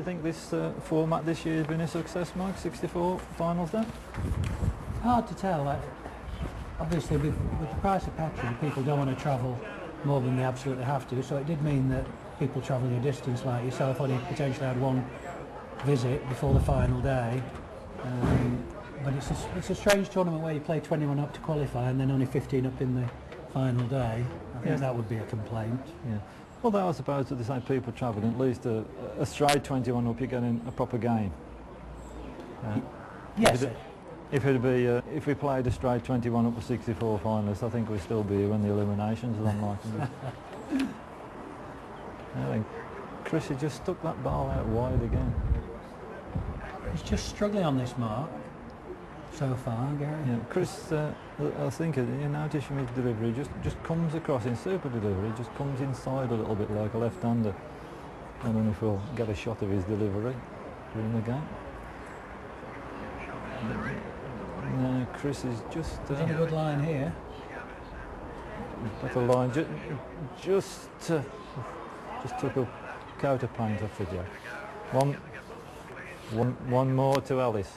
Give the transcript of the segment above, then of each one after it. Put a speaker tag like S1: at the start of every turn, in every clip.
S1: think this format this year has been a success, Mike? 64 finals then?
S2: Hard to tell. Obviously, with the price of petrol, people don't want to travel more than they absolutely have to. So it did mean that people travelling a distance like yourself only potentially had one visit before the final day. But it's a strange tournament where you play 21 up to qualify and then only 15 up in the final day. I think that would be a complaint.
S1: Yeah. Although I suppose that the same people travelling, at least a straight 21 up, you're getting a proper game.
S2: Yes.
S1: If we played a straight 21 up for 64 finalists, I think we'd still be here when the eliminations are unlikely. I think Chris has just stuck that ball out wide again.
S2: He's just struggling on this mark so far, Gary.
S1: Yeah, Chris, I think you notice from his delivery, just comes across in super delivery, just comes inside a little bit like a left-hander. I don't know if we'll get a shot of his delivery during the game. No, Chris is just...
S2: He's on a good line here.
S1: Got a line, just took a coat of paint off the jack. One more to Ellis.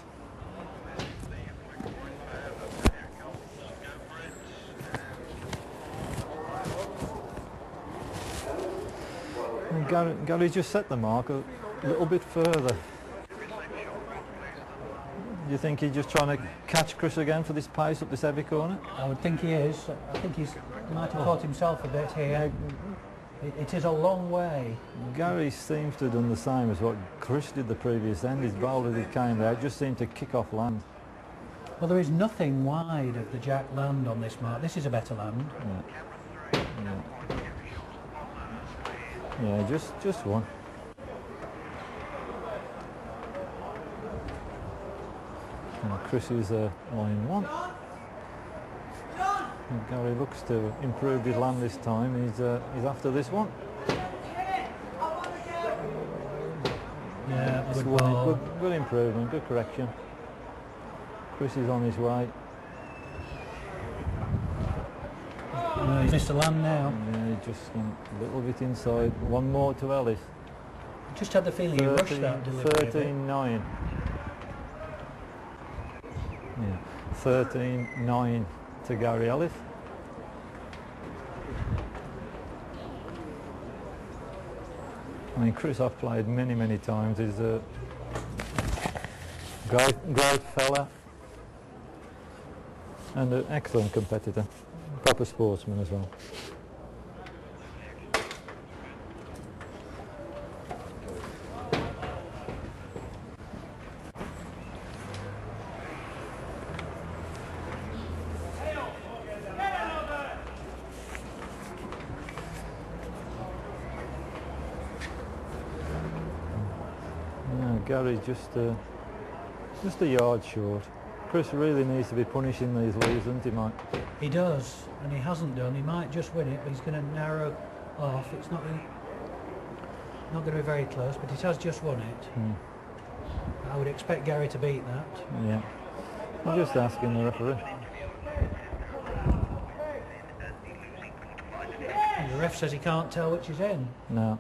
S1: And Gary just set the mark a little bit further. Do you think he's just trying to catch Chris again for this pace up this heavy corner?
S2: I would think he is. I think he might have caught himself a bit here. It is a long way.
S1: Gary seems to have done the same as what Chris did the previous end. His bowl as it came there just seemed to kick off land.
S2: Well, there is nothing wide of the jack land on this mark. This is a better land.
S1: Yeah, just one. And Chris is line one. And Gary looks to improve his land this time. He's after this one.
S2: Yeah,
S1: good improvement, good correction. Chris is on his way.
S2: He's missed a land now.
S1: Yeah, he just went a little bit inside. One more to Ellis.
S2: I just had the feeling he rushed that delivery.
S1: 13-9. Yeah, 13-9 to Gary Ellis. I mean, Chris I've played many times. He's a great fella and an excellent competitor, proper sportsman as well. Gary's just a yard short. Chris really needs to be punishing these leads, doesn't he, Mike?
S2: He does, and he hasn't done. He might just win it, but he's going to narrow off. It's not going to be very close, but he has just won it. I would expect Gary to beat that.
S1: Yeah. I'm just asking the referee.
S2: And the ref says he can't tell which is in.
S1: No.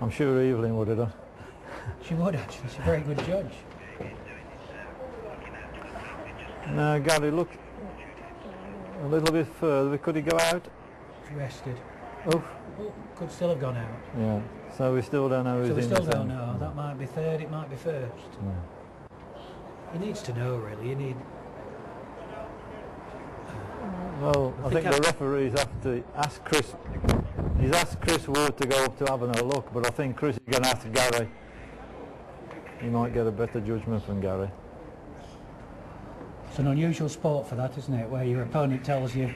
S1: I'm sure Evelyn would have done.
S2: She would actually. She's a very good judge.
S1: No, Gary, look a little bit further. Could he go out?
S2: He's rested.
S1: Oh,
S2: could still have gone out.
S1: Yeah. So we still don't know who's in.
S2: So we still don't know. That might be third. It might be first.
S1: Yeah.
S2: He needs to know, really. You need.
S1: Well, I think the referees have to ask Chris. He's asked Chris Wood to go up to having a look, but I think Chris is going to ask Gary. He might get a better judgment from Gary.
S2: It's an unusual sport for that, isn't it? Where your opponent tells you,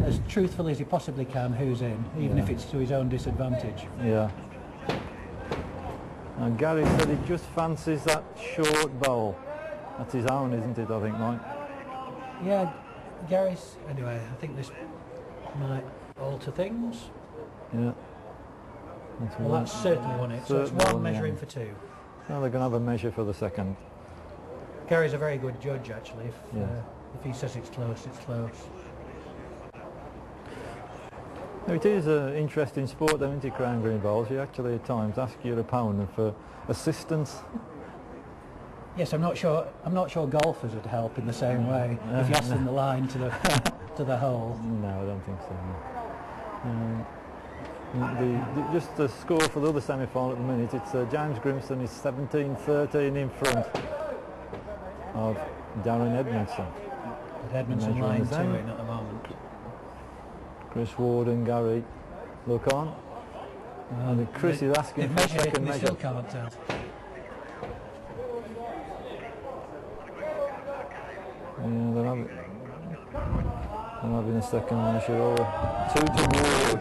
S2: as truthfully as he possibly can, who's in, even if it's to his own disadvantage.
S1: Yeah. And Gary said he just fancies that short bowl. That's his own, isn't it, I think, Mike?
S2: Yeah, Gary's... Anyway, I think this might alter things.
S1: Yeah.
S2: That's certainly won it. So it's one measuring for two.
S1: Well, they're going to have a measure for the second.
S2: Gary's a very good judge, actually. If he says it's close, it's close.
S1: Now, it is an interesting sport, though, isn't it, crown green bowls? You actually at times ask your opponent for assistance.
S2: Yes, I'm not sure golfers would help in the same way if you asked them the line to the hole.
S1: No, I don't think so. Just the score for the other semi-final at the minute, it's James Grimston is 17-13 in front of Darren Edmondson.
S2: But Edmondson line 2 in at the moment.
S1: Chris Ward and Gary look on. And Chris is asking for a second measure.
S2: Still can't tell.
S1: Yeah, they're having a second measure over 2 to Ward.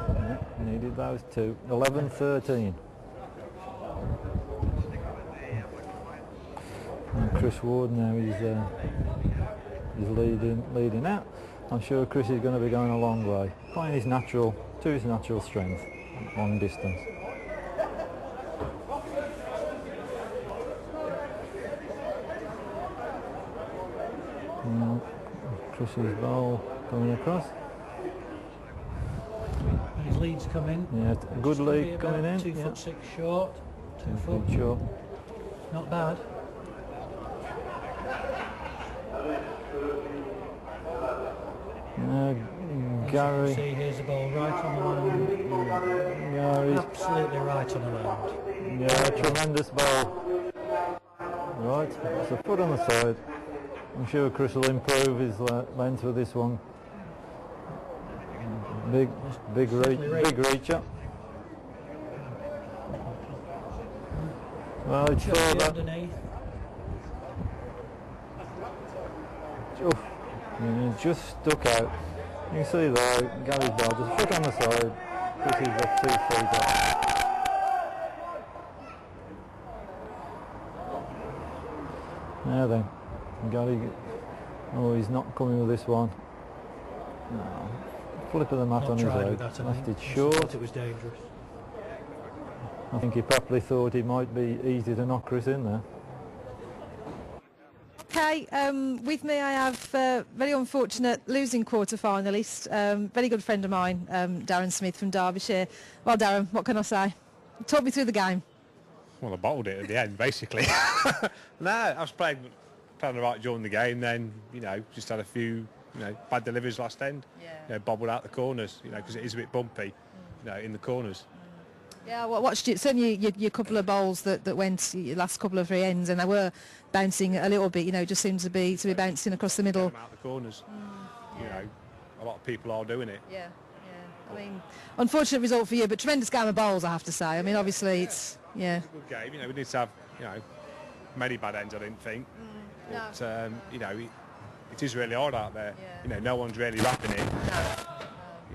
S1: Yeah, needed those 2. 11-13. And Chris Ward now is leading out. I'm sure Chris is going to be going a long way, playing his natural strength, long distance. Chris's bowl coming across.
S2: His leads come in.
S1: Yeah, good lead coming in.
S2: 2'6" short. 2 foot
S1: short.
S2: Not bad.
S1: Gary.
S2: See, here's the ball right on the line.
S1: Gary's
S2: Absolutely right on the line.
S1: Yeah, tremendous ball. Right, it's a foot on the side. I'm sure Chris will improve his length with this one. Big reacher. Well, it's further.
S2: Underneath.
S1: Just stuck out. You can see there, Gary's ball just foot on the side. Chris is up 2 feet up. Now then. Gary, he's not coming with this one. No. Flip of the mat on his head. Left it short.
S2: I thought it was dangerous.
S1: I think he probably thought it might be easy to knock Chris in there.
S3: Okay, with me I have very unfortunate losing quarter-finalist, very good friend of mine, Darren Smith from Derbyshire. Well, Darren, what can I say? Talk me through the game.
S4: Well, I bottled it at the end, basically. No, I was playing all right during the game, then, just had a few, bad deliveries last end. Yeah. Bobbled out the corners, because it is a bit bumpy, in the corners.
S3: Yeah, well, I watched it. Certainly, your couple of bowls that went your last couple of free ends, and they were bouncing a little bit. Just seems to be bouncing across the middle.
S4: Out the corners. A lot of people are doing it.
S3: Yeah. I mean, unfortunate result for you, but tremendous game of bowls, I have to say. I mean, obviously, it's
S4: a good game. We need to have many bad ends. I didn't think. But, it is really hard out there. Yeah. No one's really wrapping it.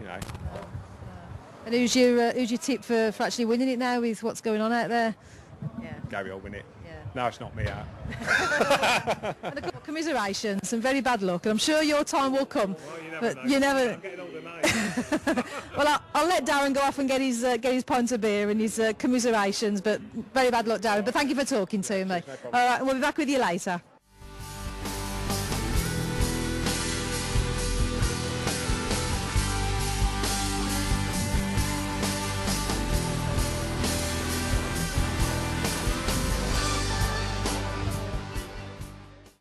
S4: No.
S3: And who's your tip for actually winning it now with what's going on out there?
S4: Yeah. Gary will win it. Yeah. No, it's not me out.
S3: And a couple of commiserations and very bad luck. And I'm sure your time will come.
S4: Well, you never know. I'm getting older now.
S3: Well, I'll let Darren go off and get his pint of beer and his commiserations. But very bad luck, Darren. But thank you for talking to me.
S4: No problem.
S3: All right, and we'll be back with you later.